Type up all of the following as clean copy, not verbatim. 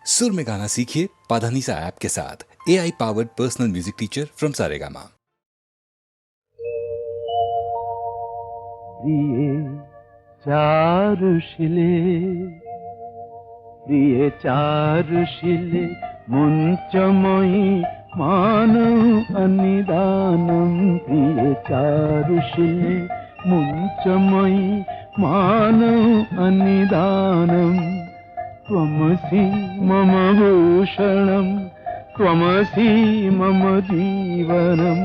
सुर में गाना सीखिए पाधानीसा ऐप के साथ। AI powered personal music teacher from Saregama. प्रिय चारुशिले मुञ्चमयि मानव अनिदानं प्रिय चारुशिले मुञ्चमयि मानव अनिदानं त्वमसि मम भूषणं त्वमसि मम जीवनं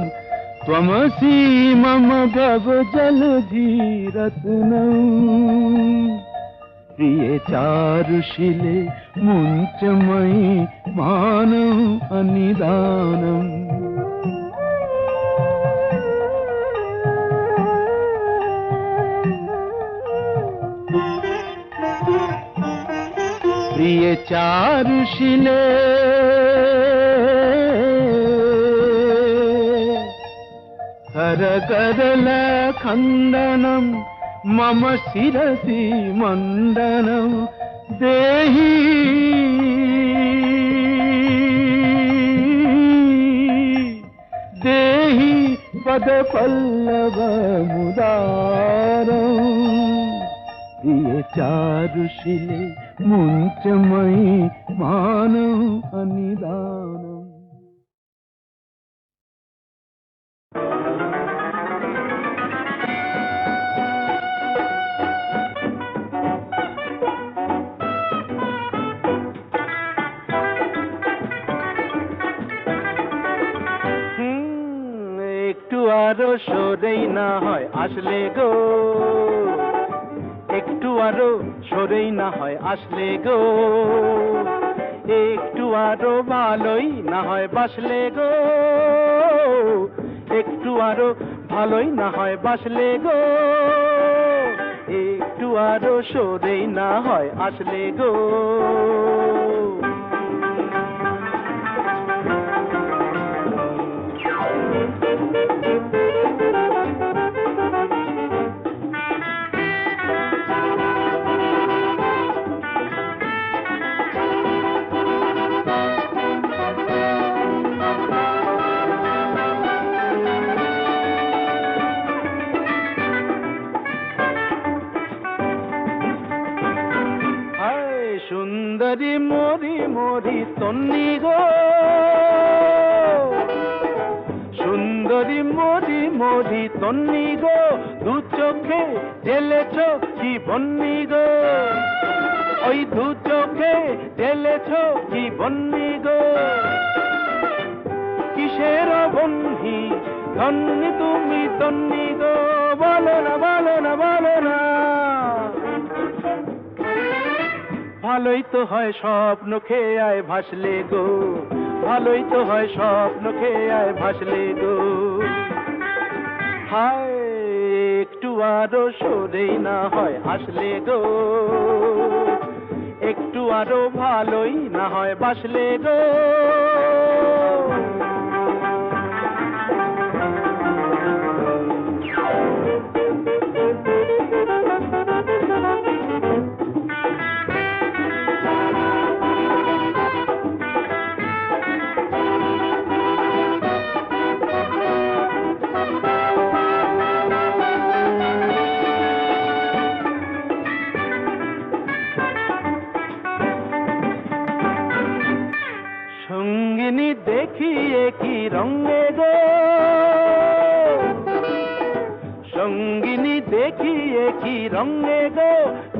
त्वमसि मम भवजलधिरत्नं प्रिय चारुशिले मुञ्चमयि मानव अनिदानम् प्रिय चारुशिले करकरल खण्डनं मम शिरसि मण्डनं देहि देहि पदपल्लवमुदारम् प्रिय चारुशिले मुञ्चमयि मानव अनिदानम् একটু আরো সরেই না হয় আসলে গো একটু আরো সরেই না হয় আসলে গো একটু আরো ভালোই না হয় বাসলে গো একটু আরো ভালোই না হয় বাসলে গো একটু আরো সরেই না হয় আসলে গো সুন্দরী মরি মরি তন্নি গো সুন্দরী মরি মরি তন্নি গো দু চোখে ঢেলেছ কি বন্নি গো ওই দু চোখে ঢেলেছ কি বন্নি গো কিসের বন্ধি ধন্যি তুমি তন্নি গো বলো না বলো না বলো না ভালোই তো হয় স্বপ্ন খেয়ে আয় ভাসলে গো ভালোই তো হয় স্বপ্ন খেয়ে আয় ভাসলে গো হায় একটু আরো সরেই না হয় আসলে গো একটু আরো ভালোই না হয় বাসলে গো সঙ্গিনী দেখিয়ে কি রঙে গো সঙ্গিনী দেখিয়ে কি রঙে গো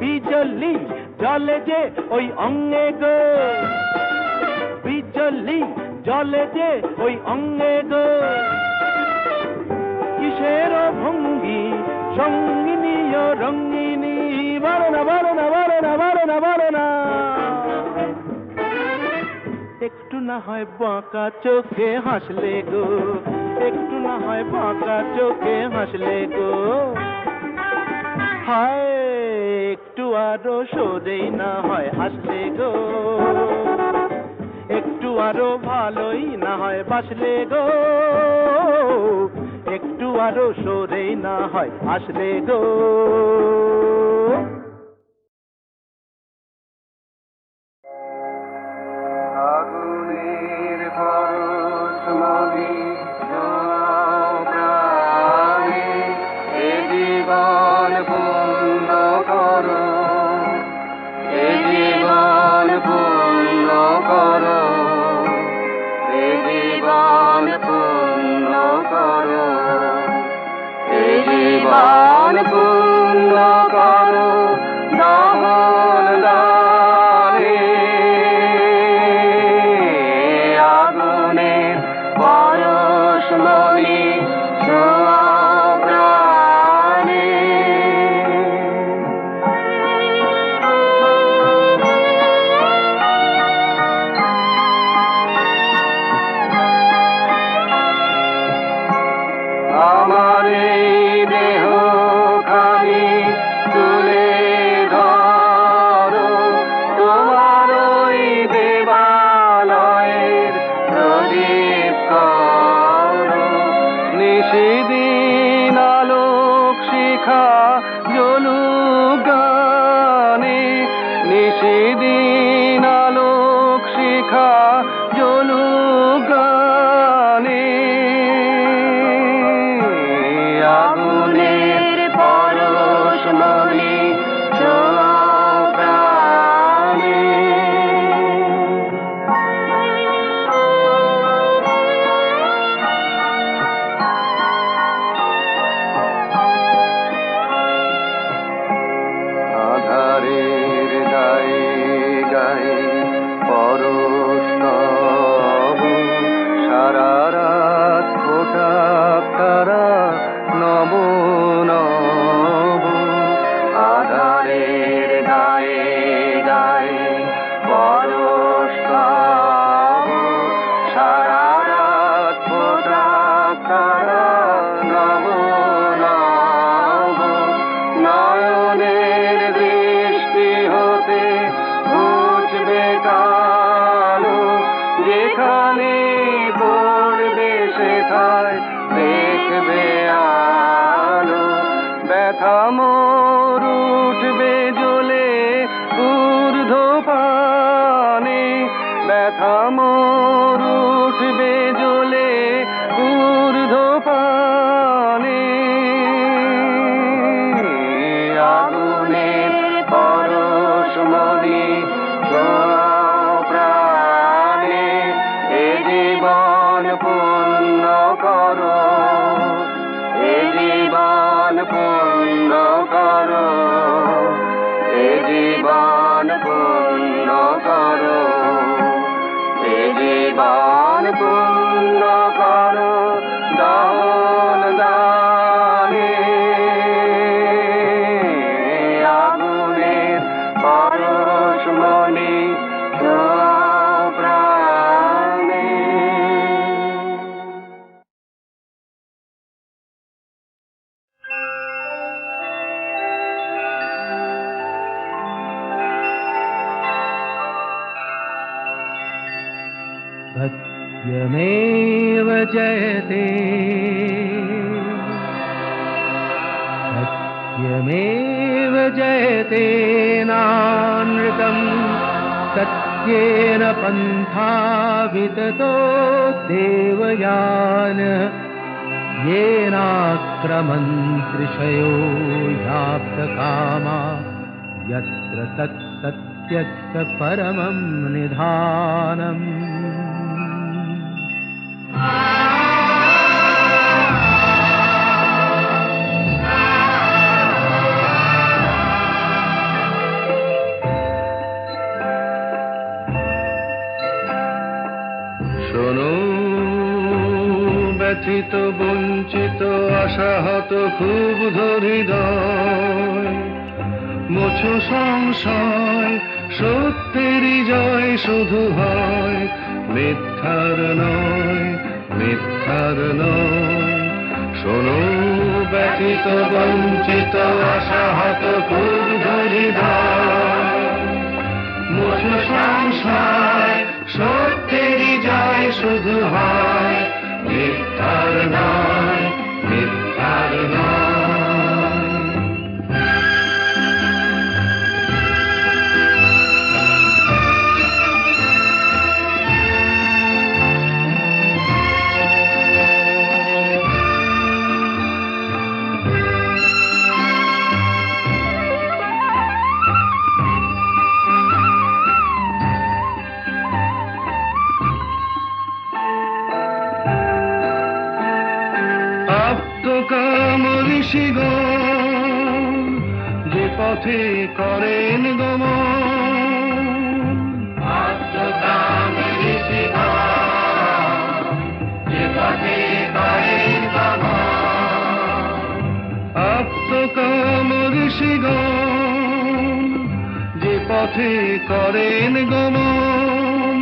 বিজলি জলে যে ওই অঙ্গে গো বিজলি জলে যে ওই অঙ্গে গো কিসের ভঙ্গি সঙ্গিনী ও রঙ্গিনী বলো না বলো না বলো না বলো না বলো না একটু না হয় বাঁকা চোখে হাসলে গো একটু না হয় বাঁকা চোখে হাসলে গো হায় একটু আরো সরেই না হয় আসলে গো একটু আরো ভালোই না হয় বাসলে গো একটু আরো সরেই না হয় আসলে গো শিখা জ্বলুক গানে আগুনের পরশ মনে ছোঁয়াও প্রাণে। আধারের গায়ে গায়ে পরশ তব, সারা রাত ফোটাক তারা নব নব। আধারের গায়ে গায়ে পরশ তব, সারা রাত ফোটাক তারা নব নব। নয়নের দৃষ্টি হতে ঘুচবে কালো, যেখানে পড়বে সেথায় দেখবে আলো। ব্যথা মোর উঠবে জ্বলে ঊর্ধ্বপানে, ব্যথা মোর উঠবে জ্বলে ঊর্ধ্বপানে। আগুনের পরশ মনে ছোঁয়াও প্রাণে, এ জীবন পূর্ণ করো, এ জীবন পূর্ণ করো, এ জীবন পূর্ণ করো, এ জীবন পূর্ণ করো দান দানে। আগুনের পরশ মনে ছোঁয়াও প্রাণে। सत्यमेव जयते, सत्यमेव जयते नानृतम्। सत्येन पन्था विततो देवयान, येनाक्रमन्त्रिषयो ह्याप्तकामा। यत्र तत्सत्यस्य परमं निधानम्। শোনো ব্যথিত বঞ্চিত আশাহত ক্ষুব্ধ হৃদয়, মোছো সংশয়, সত্যেরই জয় শুধু হয়, মিথ্যার নয়, মিথ্যার নয়। শোনো ব্যথিত বঞ্চিত আশাহত ক্ষুব্ধ হৃদয়, মোছো সংশয়, সত্যেরই জয় শুধু হয়, মিথ্যার নয়, মিথ্যার নয়। আপ্তকাম ঋষিগণ যে পথে করেন গমন, আপ্তকাম ঋষিগণ যে পথে করেন গমন, আপ্তকাম ঋষিগণ যে পথে করেন গমন,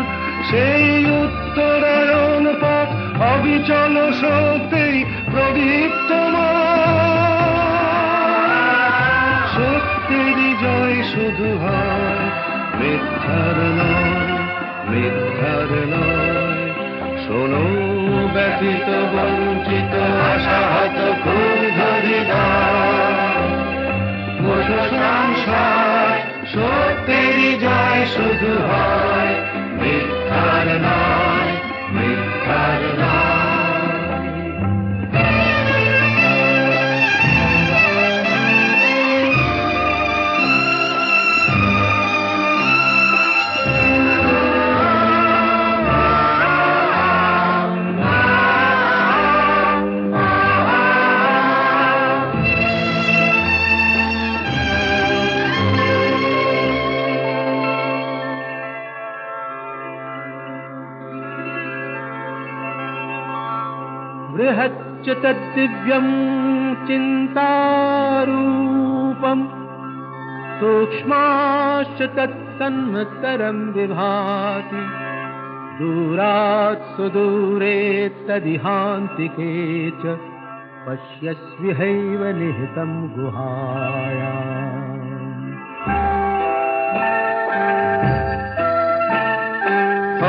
সেই উত্তরায়ণ পথ অবিচল শক্তি প্রদীপ্তমান। সত্যেরই জয় শুধু হয়, মিথ্যার নয়, মিথ্যার নয়। শোনো ব্যথিত বঞ্চিত আশাহত ক্ষুব্ধ হৃদয়, মোছো সংশয়, সত্যেরই জয় শুধু হয়, মিথ্যা बृहच्च तद्दिव्यं चिन्तारूपम् सूक्ष्माश्च तत्सन्मत्तरं विभाति दूरात् सुदूरे तदिहान्तिके च पश्यस्विहैव निहितं गुहायाम्।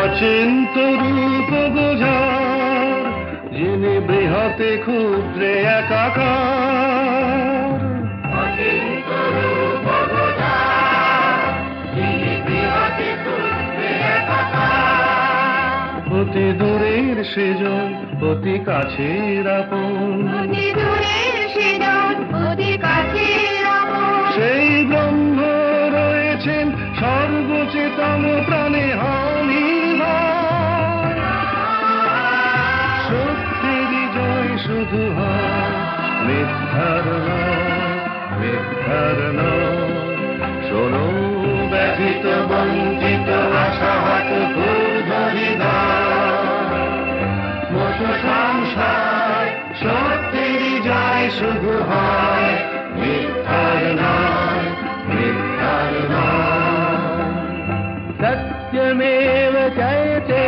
অচিন্ত রূপ বোঝার যিনি বৃহতে ক্ষুদ্রে একাকার, অচিন্ত রূপ বোঝার যিনি বৃহতে ক্ষুদ্রে একাকার, অতি দূরের সেজন অতি কাছের আপন, অতি দূরের সেজন অতি কাছের আপন, সেই ব্রহ্ম রয়েছেন সর্বচেতন প্রাণে হানি সত্যেরই জয় শুধু হয় মিথ্যার নয়, মিথ্যার নয়। শোনো ব্যথিত বঞ্চিত আশাহত মত সংসার সত্যেরই জয় শুধু হয় মিথ্যার নয়, মিথ্যার নয়। सत्यमेव जयते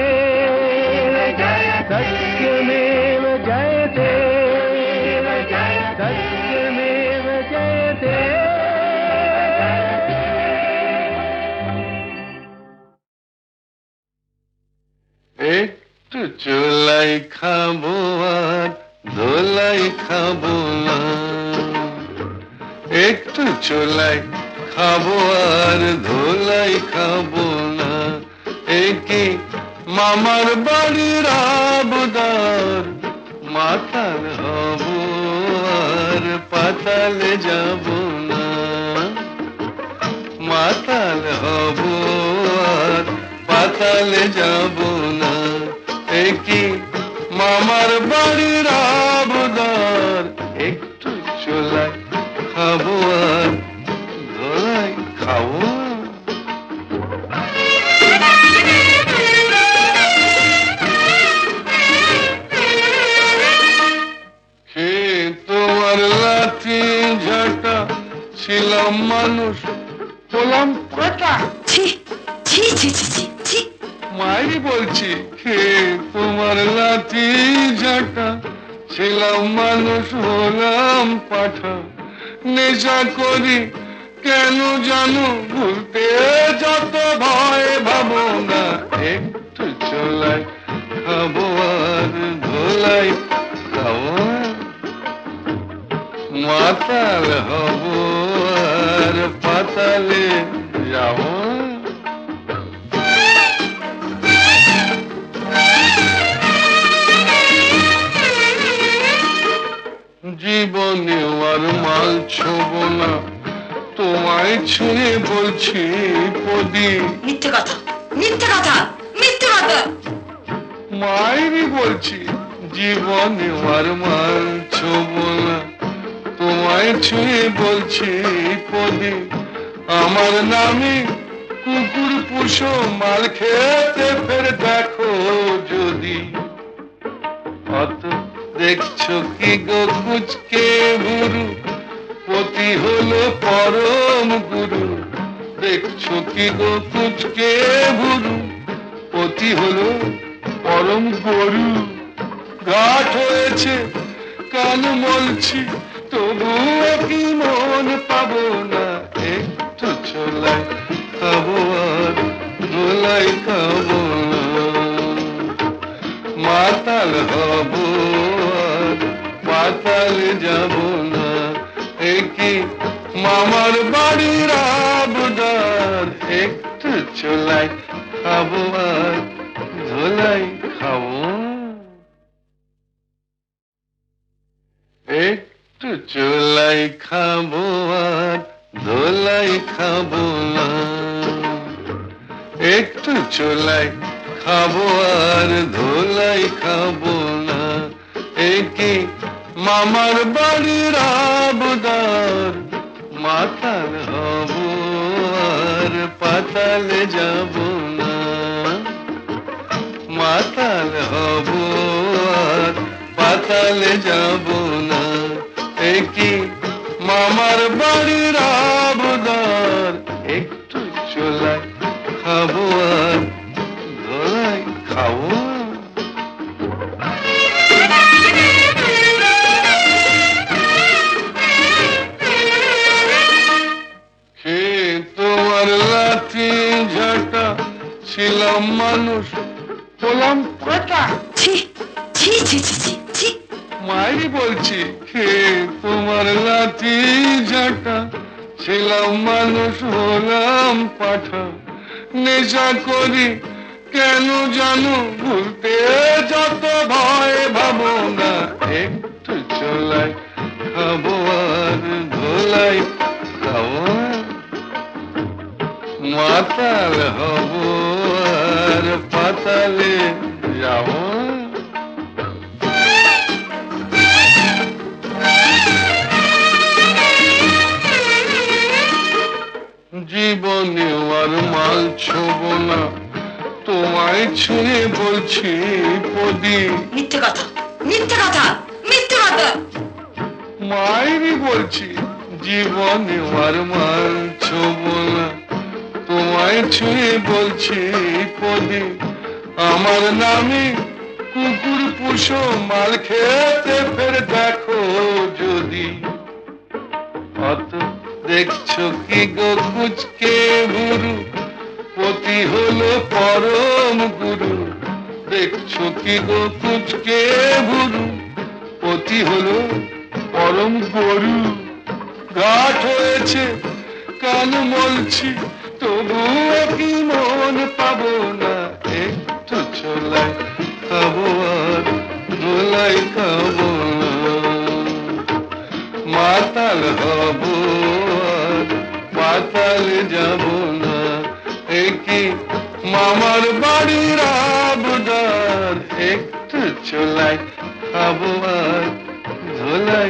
सत्यमेव जयते सत्यमेव जयते। একটু চুলাই খাবো আর দোলাই খাবো না, একটু চুলাই খাবো আর ধোলাই খাবো না, একে মামার বাড়ির আবদার, মাতাল হব আর পাতালে যাব না, মাতাল হব আর পাতালে যাব না, একে মামার বাড়ির আবদার, একটু চুলাই খাবো আর ধোলাই খাবো। তোমার লাঠি ঝাঁটা ছিলাম মানুষ হলাম ফাটা, মাই বলছি তোমার লাঠি ঝাঁটা ছিলাম মানুষ হলাম পাঠা, নেশা করি কেন জানো ভুলতে যত ভয় ভাবো না, একটু চলাই খাবো আর ধোলাই খাবো, মাতাল হব আর পাতালে যাব। জীবনে আর মাল ছোব না, তোমায় ছুঁয়ে বলছি পদি, মিথ্যে কথা, মিথ্যে কথা, মিথ্যে কথা। মায়েরই বলছি জীবনে আর মাল ছোব না, তোমায় ছুঁয়ে বলছি পদি, আমার নামে কুকুর পুষো মাল খেতে ফের দেখো যদি, অত দেখছো কি গো কুচকে ভুরু, পতি হলো পরম গুরু, দেখছো কি গো কুচকে ভুরু, পতি হলো পরম গরু, ঘাট হয়েছে কান মলছি তবুও কি মন পাবো না, একটু চলাই খাবো আর ধোলাই খাবো না, মাতাল হব আর পাতালে যাব না, একে মামার বাড়ির আবদার, একটু চলাই খাবো আর ধোলাই খাবো, একটু চুলাই খাবো আর ধোলাই খাবো না, একটু চুলাই খাবো আর ধোলাই খাবো না, একে মামার বাড়ির আবদার, মাতাল হব আর পাতালে যাব না, মাতাল হব আর পাতালে যাব না, একই মামার বাড়ির আবদার, একটু চোলাই খাবো আর ধোলাই খাবো না। কে তোমার লাঠি ঝাঁটা, ছিলাম মানুষ হলাম পাটা। ছি ছি ছি ছি ছি ছি। মাই বলছি, কে তোমার লাঠি ঝাঁটা, ছিলাম মানুষ হলাম পাঠা। নেশা করি কেন জানো, ভুলতে যত ভয় ভাবো না, একটু চলাই খাবো আর ধোলাই খাবো না। মাতাল হব আর পাতালে যাব না। জীবনে আর মাল ছোব না, তোমায় ছুঁয়ে বলছি পদি। মিথ্যে কথা, মিথ্যে কথা, মিথ্যে কথা। মায়েরই বলছি, জীবনে আর মাল ছোব না, তোমায় ছুঁয়ে বলছি পদি। আমার নামে কুকুর পুষো, মাল খেতে ফের দেখো যদি। অত দেখছো কি গো কুচকে বুড়ু, পতি হলো পরম গুরু। দেখছো কি গো কুচকে বুড়ু, পতি হলো পরম গরু। ঘাট হয়েছে কান মলছি, তবুও কি মন পাবো না, একটু চলাই খাবো আর ধোলাই খাবো না। মাতাল হব আর পাতালে যাব না, একই মামার বাড়ির আবদার, একটু চলাই খাবো আর ধোলাই